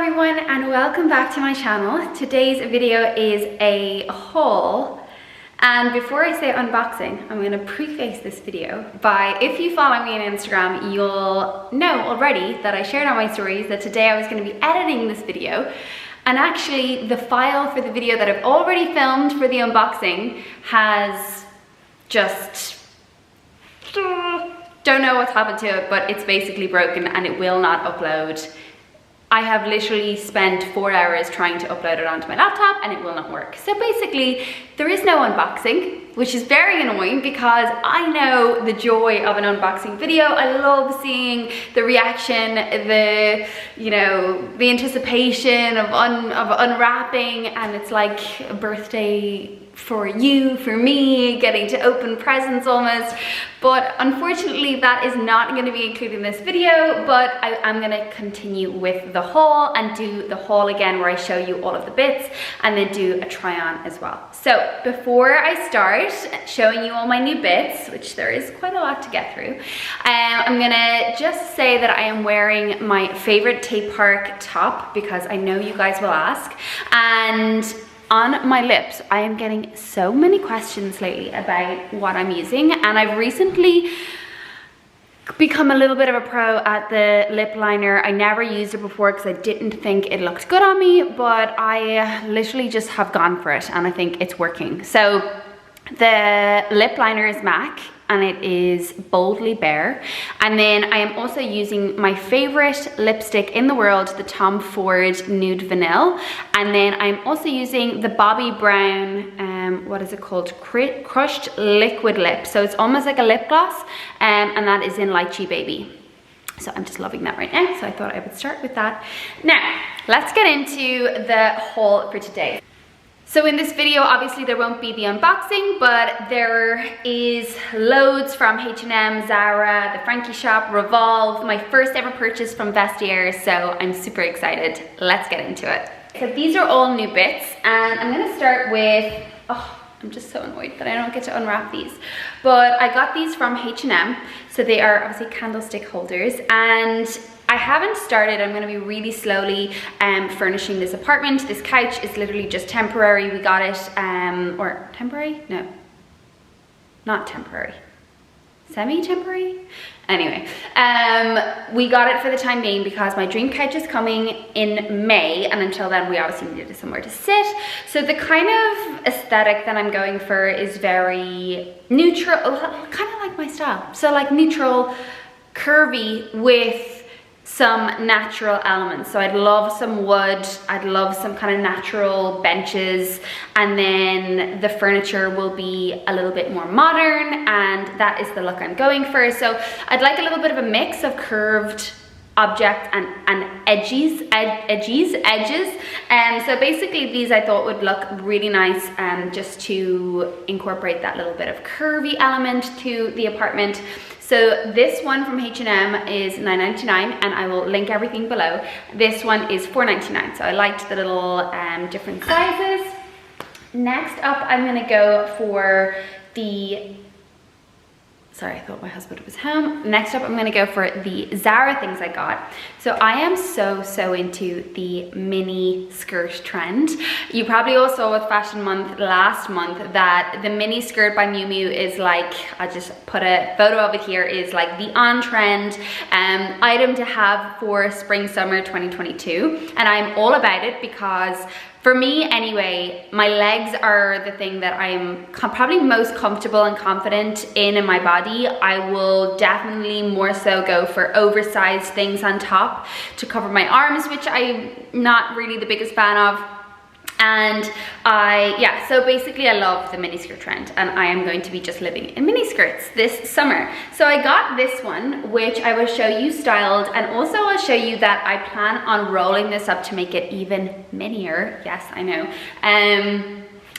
everyone and welcome back to my channel. Today's video is a haul, and before I say unboxing, I'm going to preface this video by, if you follow me on Instagram, you'll know already that I shared on my stories that today I was going to be editing this video, and actually the file for the video that I've already filmed for the unboxing has just don't know what's happened to it, but it's basically broken and it will not upload. I have literally spent 4 hours trying to upload it onto my laptop and it will not work. So basically, there is no unboxing, which is very annoying because I know the joy of an unboxing video. I love seeing the reaction, the anticipation of unwrapping, and it's like a birthday for you, for me, getting to open presents almost. But unfortunately that is not going to be included in this video, but I'm going to continue with the haul and do the haul again where I show you all of the bits and then do a try on as well. So before I start showing you all my new bits, which there is quite a lot to get through, I'm going to just say that I am wearing my favorite Tape Park top because I know you guys will ask. And on my lips, I am getting so many questions lately about what I'm using, and I've recently become a little bit of a pro at the lip liner. I never used it before because I didn't think it looked good on me, but I literally just have gone for it and I think it's working. So the lip liner is MAC and it is Boldly Bare, and then I am also using my favorite lipstick in the world, the Tom Ford Nude Vanille, and then I'm also using the Bobbi Brown, what is it called, Crushed Liquid Lip. So it's almost like a lip gloss, and that is in Lychee Baby. So I'm just loving that right now, so I thought I would start with that. Now, let's get into the haul for today. So in this video, obviously there won't be the unboxing, but there is loads from H&M, ZARA, the Frankie Shop, Revolve, my first ever purchase from Vestiaire, so I'm super excited. Let's get into it. So these are all new bits, and I'm gonna start with, I'm just so annoyed that I don't get to unwrap these. But I got these from H&M, so they are obviously candlestick holders, and I haven't started. I'm gonna be really slowly furnishing this apartment. This couch is literally just temporary. We got it, or temporary? No, not temporary. Semi-temporary? Anyway, we got it for the time being because my dream couch is coming in May, and until then we obviously needed somewhere to sit. So the kind of aesthetic that I'm going for is very neutral, kind of like my style. So like neutral, curvy with some natural elements. So I'd love some wood, I'd love some kind of natural benches, and then the furniture will be a little bit more modern, and that is the look I'm going for. So I'd like a little bit of a mix of curved object and edges. And so basically these I thought would look really nice, just to incorporate that little bit of curvy element to the apartment. So this one from H&M is $9.99, and I will link everything below. This one is $4.99, so I liked the little different sizes. Next up, I'm gonna go for the, sorry, I thought my husband was home. Next up, I'm gonna go for the ZARA things I got. So I am so into the mini skirt trend. You probably all saw with Fashion Month last month that the mini skirt by Miu Miu is like, I just put a photo of it here, is like the on-trend item to have for spring summer 2022, and I'm all about it because for me anyway, my legs are the thing that I am probably most comfortable and confident in my body. I will definitely more so go for oversized things on top to cover my arms, which I'm not really the biggest fan of. And so basically I love the miniskirt trend, and I am going to be just living in miniskirts this summer. So I got this one, which I will show you styled, and also I'll show you that I plan on rolling this up to make it even minier. Yes, I know.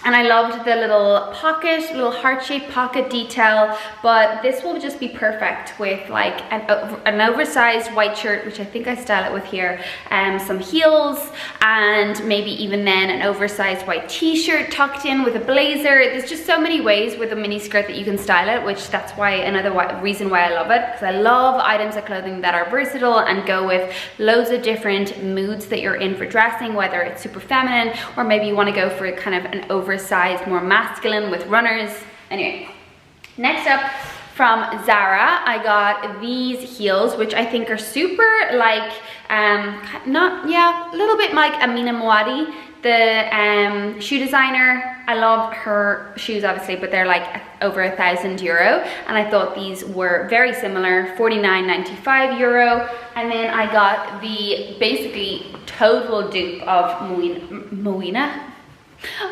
And I loved the little pocket, little heart-shaped pocket detail, but this will just be perfect with like an oversized white shirt, which I think I style it with here, some heels, and maybe even then an oversized white t-shirt tucked in with a blazer. There's just so many ways with a mini skirt that you can style it, which that's why another reason why I love it, because I love items of clothing that are versatile and go with loads of different moods that you're in for dressing, whether it's super feminine or maybe you want to go for kind of an oversized, more masculine with runners. Anyway, next up from ZARA, I got these heels, which I think are super like, a little bit like Amina Muaddi, the shoe designer. I love her shoes obviously, but they're like over €1,000, and I thought these were very similar, €49.95. And then I got the basically total dupe of Moina.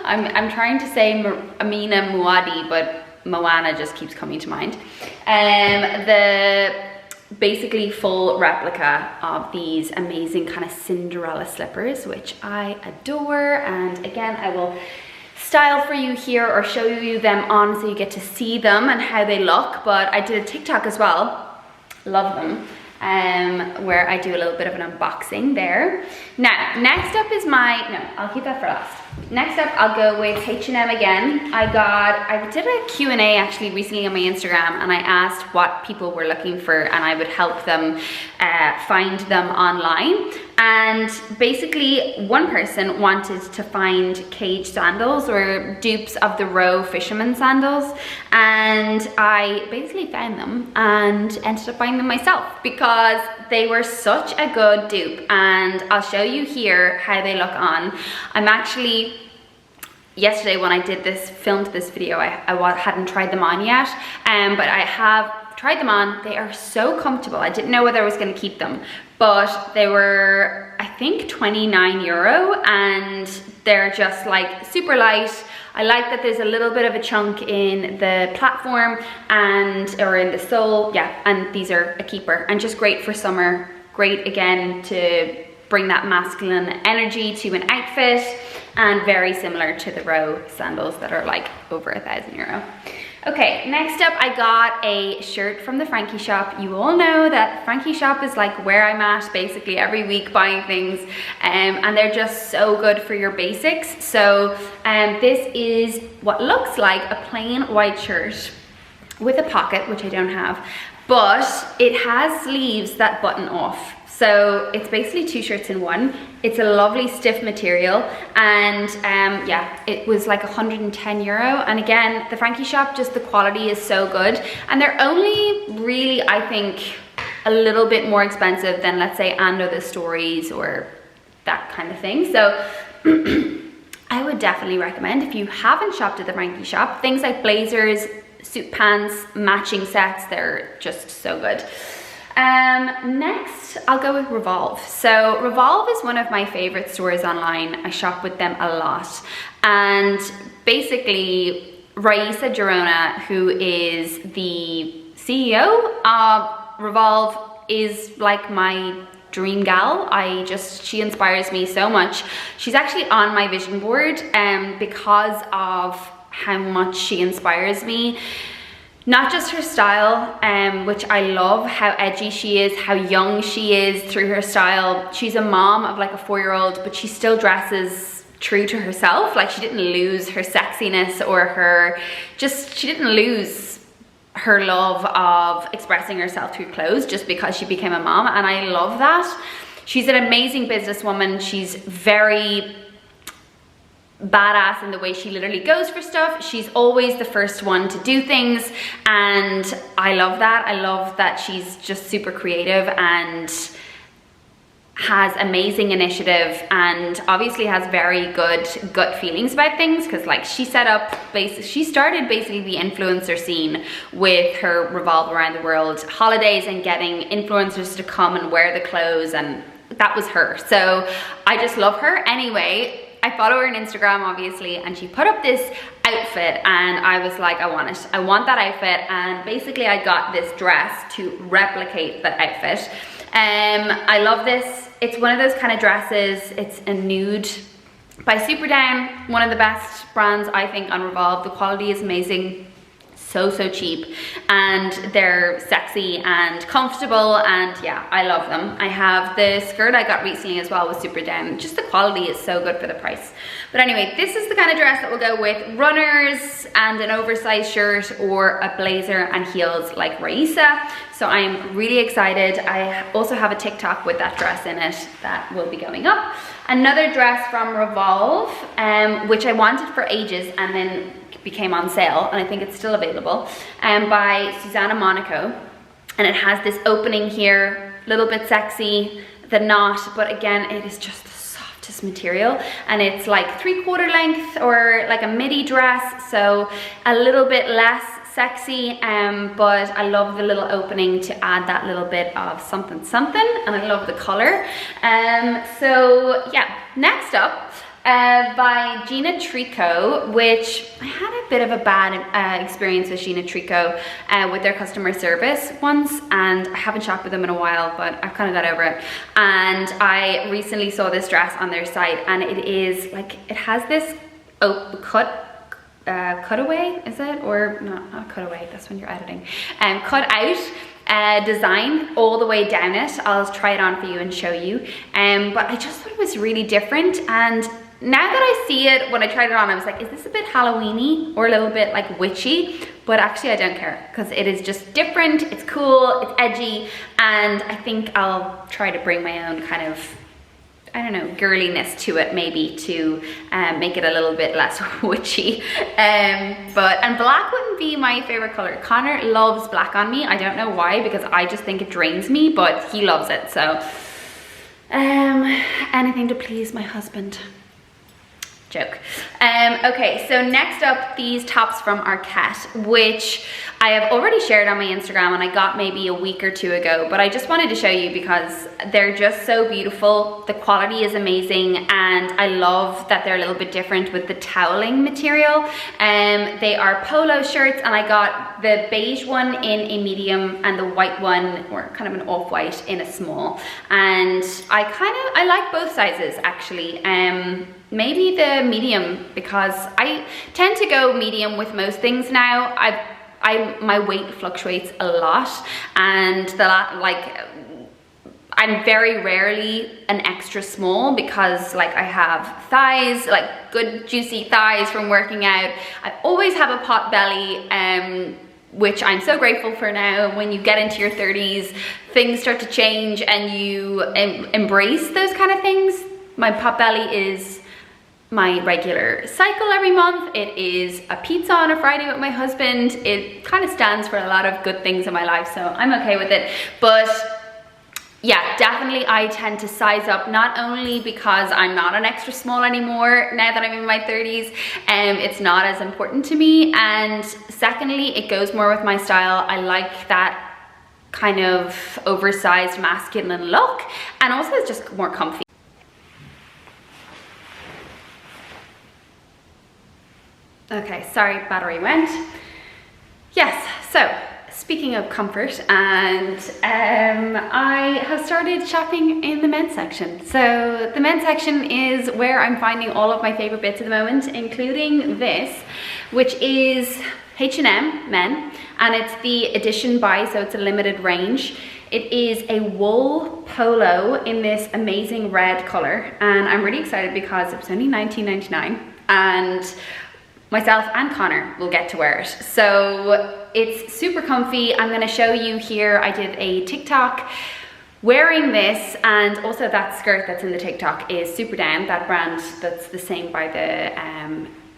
I'm trying to say Amina Muaddi, but Moana just keeps coming to mind. The basically full replica of these amazing kind of Cinderella slippers, which I adore. And again, I will style for you here or show you them on so you get to see them and how they look. But I did a TikTok as well, love them, where I do a little bit of an unboxing there. Now, next up is I'll keep that for last. Next up, I'll go with H&M again. I did a Q&A actually recently on my Instagram, and I asked what people were looking for and I would help them find them online. And basically one person wanted to find cage sandals or dupes of the Row fisherman sandals, and I basically found them and ended up buying them myself because they were such a good dupe. And I'll show you here how they look on. I'm actually, yesterday when I filmed this video, I hadn't tried them on yet, but I have tried them on. They are so comfortable. I didn't know whether I was going to keep them, but they were, I think, €29, and they're just like super light. I like that there's a little bit of a chunk in the platform or in the sole, yeah, and these are a keeper and just great for summer. Great again to bring that masculine energy to an outfit, and very similar to the Row sandals that are like over €1,000. Okay, next up I got a shirt from the Frankie shop. You all know that Frankie shop is like where I'm at basically every week buying things, and they're just so good for your basics. So this is what looks like a plain white shirt with a pocket, which I don't have, but it has sleeves that button off. So it's basically two shirts in one. It's a lovely stiff material, and yeah, it was like €110. And again, the Frankie shop, just the quality is so good, and they're only really, I think, a little bit more expensive than, let's say, Ando the Stories or that kind of thing. So I would definitely recommend, if you haven't shopped at the Frankie shop, things like blazers, suit pants, matching sets, they're just so good. Next, I'll go with Revolve. So Revolve is one of my favorite stores online. I shop with them a lot. And basically, Raisa Girona, who is the CEO of Revolve, is like my dream gal. She inspires me so much. She's actually on my vision board because of how much she inspires me. Not just her style, which I love, how edgy she is, how young she is through her style. She's a mom of like a 4-year-old, but she still dresses true to herself. Like, she didn't lose her sexiness or she didn't lose her love of expressing herself through clothes just because she became a mom, and I love that. She's an amazing businesswoman. She's very badass in the way she literally goes for stuff. She's always the first one to do things, and I love that. I love that she's just super creative and has amazing initiative, and obviously has very good gut feelings about things, because like she started basically the influencer scene with her Revolve Around the World holidays and getting influencers to come and wear the clothes, and that was her. So I just love her. Anyway, I follow her on Instagram obviously, and she put up this outfit and I was like, I want it. I want that outfit, and basically I got this dress to replicate that outfit. I love this. It's one of those kind of dresses. It's a nude by Superdown, one of the best brands I think on Revolve. The quality is amazing. So cheap, and they're sexy and comfortable, and yeah, I love them. I have the skirt I got recently as well with Superdown. Just the quality is so good for the price. But anyway, this is the kind of dress that will go with runners and an oversized shirt, or a blazer and heels like Raisa. So I'm really excited. I also have a TikTok with that dress in it that will be going up. Another dress from Revolve, which I wanted for ages and then became on sale, and I think it's still available, by Susanna Monaco. And it has this opening here, a little bit sexy, the knot, but again, it is just the softest material, and it's like 3/4 length or like a midi dress, so a little bit less sexy, but I love the little opening to add that little bit of something, and I love the color. So yeah, next up, by Gina Trico, which I had a bit of a bad experience with Gina Trico with their customer service once, and I haven't shopped with them in a while, but I've kind of got over it. And I recently saw this dress on their site, and it is like, it has this cutaway, is it? Or not cutaway, that's when you're editing. Cut out design all the way down it. I'll try it on for you and show you. But I just thought it was really different, and now that I see it, when I tried it on, I was like, is this a bit Halloween-y or a little bit like witchy? But actually I don't care, because it is just different, it's cool, it's edgy, and I think I'll try to bring my own kind of, I don't know, girliness to it, maybe, to make it a little bit less witchy. And black wouldn't be my favorite color. Connor loves black on me. I don't know why, because I just think it drains me, but he loves it. So anything to please my husband. Joke. Okay, so next up, these tops from Arquette, which I have already shared on my Instagram, and I got maybe a week or two ago, but I just wanted to show you because they're just so beautiful. The quality is amazing, and I love that they're a little bit different with the toweling material. They are polo shirts, and I got the beige one in a medium and the white one, or kind of an off-white, in a small. And I like both sizes actually. Maybe the medium, because I tend to go medium with most things now. My weight fluctuates a lot, and I'm very rarely an extra small, because like I have thighs, like good juicy thighs from working out. I always have a pot belly, which I'm so grateful for now. When you get into your 30s, things start to change, and you embrace those kind of things. My pot belly is my regular cycle every month. It is a pizza on a Friday with my husband. It kind of stands for a lot of good things in my life, so I'm okay with it. But yeah, definitely I tend to size up, not only because I'm not an extra small anymore now that I'm in my 30s, it's not as important to me, and secondly, it goes more with my style. I like that kind of oversized masculine look, and also it's just more comfy. Okay, sorry, battery went. Yes, so speaking of comfort, and I have started shopping in the men's section. So the men's section is where I'm finding all of my favorite bits at the moment, including this, which is H&M men, and it's the edition buy, so it's a limited range. It is a wool polo in this amazing red color, and I'm really excited because it was only $19.99, and myself and Connor will get to wear it. So it's super comfy. I'm gonna show you here. I did a TikTok wearing this, and also that skirt that's in the TikTok is Superdown, that brand that's the same by the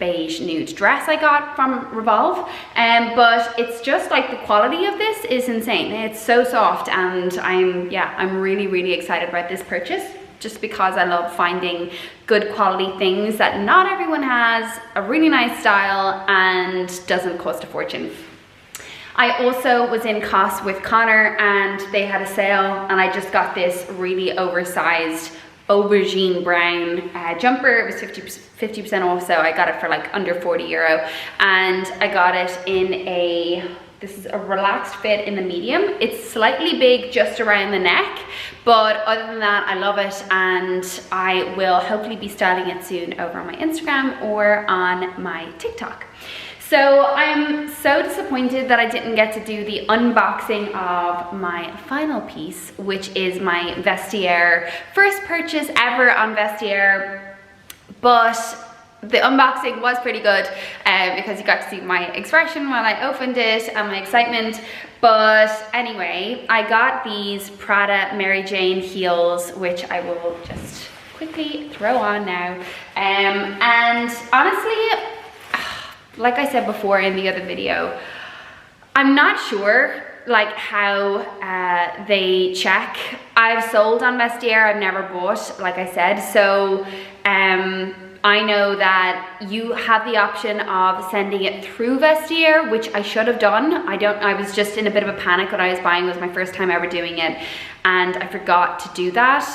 beige nude dress I got from Revolve. But it's just like the quality of this is insane. It's so soft, and I'm really excited about this purchase, just because I love finding good quality things that not everyone has, a really nice style, and doesn't cost a fortune. I also was in COS with Connor, and they had a sale, and I just got this really oversized aubergine brown jumper. It was 50% off, so I got it for like under €40, and I got it in a this is a relaxed fit in the medium. It's slightly big just around the neck, but other than that, I love it, and I will hopefully be styling it soon over on my Instagram or on my TikTok. So I'm so disappointed that I didn't get to do the unboxing of my final piece, which is my Vestiaire first purchase ever on Vestiaire, but the unboxing was pretty good because you got to see my expression when I opened it and my excitement. But anyway, I got these Prada Mary Jane heels, which I will just quickly throw on now. And honestly, like I said before in the other video, I'm not sure like how they check. I've sold on Vestiaire, I've never bought, like I said. So I know that you have the option of sending it through Vestiaire, which I should have done. I was just in a bit of a panic when I was buying. It was my first time ever doing it, and I forgot to do that.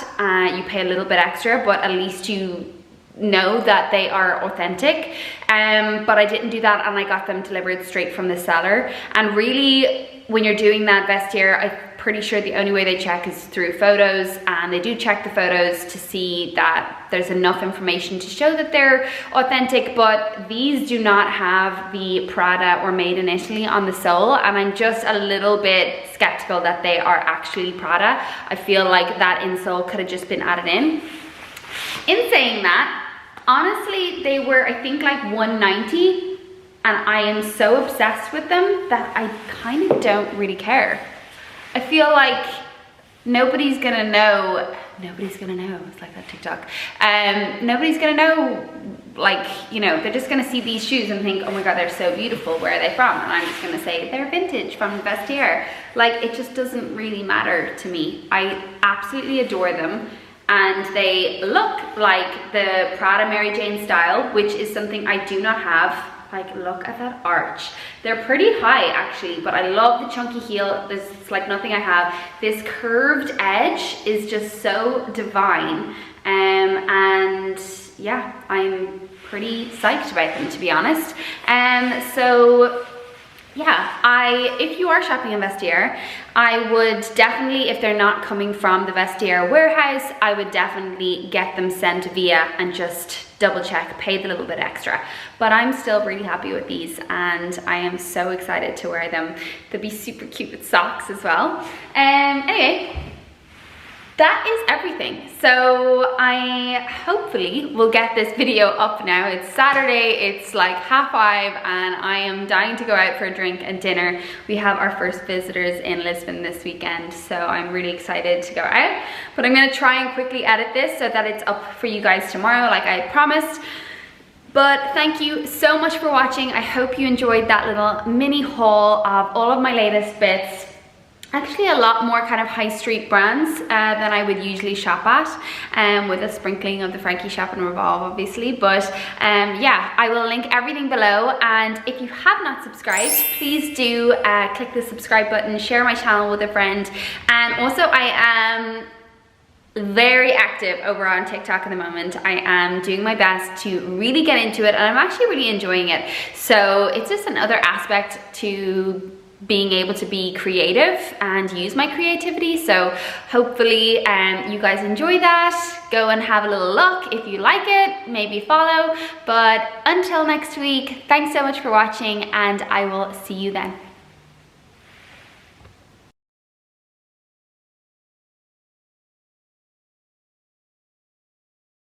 You pay a little bit extra, but at least you know that they are authentic. But I didn't do that, and I got them delivered straight from the seller. And really, when you're doing that Vestiaire, I'm pretty sure the only way they check is through photos, and they do check the photos to see that there's enough information to show that they're authentic. But these do not have the Prada or made in Italy on the sole, and I'm just a little bit skeptical that they are actually Prada. I feel like that insole could have just been added in. In saying that, honestly, they were, I think, like $190, and I am so obsessed with them that I kind of don't really care. I feel like nobody's gonna know, it's like that TikTok. Nobody's gonna know, like, you know, they're just gonna see these shoes and think, oh my God, they're so beautiful, where are they from? And I'm just gonna say, they're vintage from Vestiaire. Like, it just doesn't really matter to me. I absolutely adore them. And they look like the Prada Mary Jane style, which is something I do not have. Like, look at that arch. They're pretty high actually, but I love the chunky heel. It's like nothing I have. This curved edge is just so divine. And yeah, I'm pretty psyched about them, to be honest. So yeah, if you are shopping in Vestiaire, I would definitely, if they're not coming from the Vestiaire warehouse, I would definitely get them sent via and just double check, pay the little bit extra. But I'm still really happy with these, and I am so excited to wear them. They'll be super cute with socks as well. Anyway, that is everything. So I hopefully will get this video up now. It's Saturday, it's like 5:30, and I am dying to go out for a drink and dinner. We have our first visitors in Lisbon this weekend, so I'm really excited to go out. But I'm gonna try and quickly edit this so that it's up for you guys tomorrow, like I promised. But thank you so much for watching. I hope you enjoyed that little mini haul of all of my latest bits. Actually a lot more kind of high street brands than I would usually shop at, with a sprinkling of the Frankie shop and Revolve obviously. But yeah, I will link everything below, and if you have not subscribed, please do click the subscribe button, share my channel with a friend. And also I am very active over on TikTok at the moment. I am doing my best to really get into it, and I'm actually really enjoying it. So it's just another aspect to being able to be creative and use my creativity. So hopefully you guys enjoy that. Go and have a little look. If you like it, maybe follow. But until next week, thanks so much for watching, and I will see you then.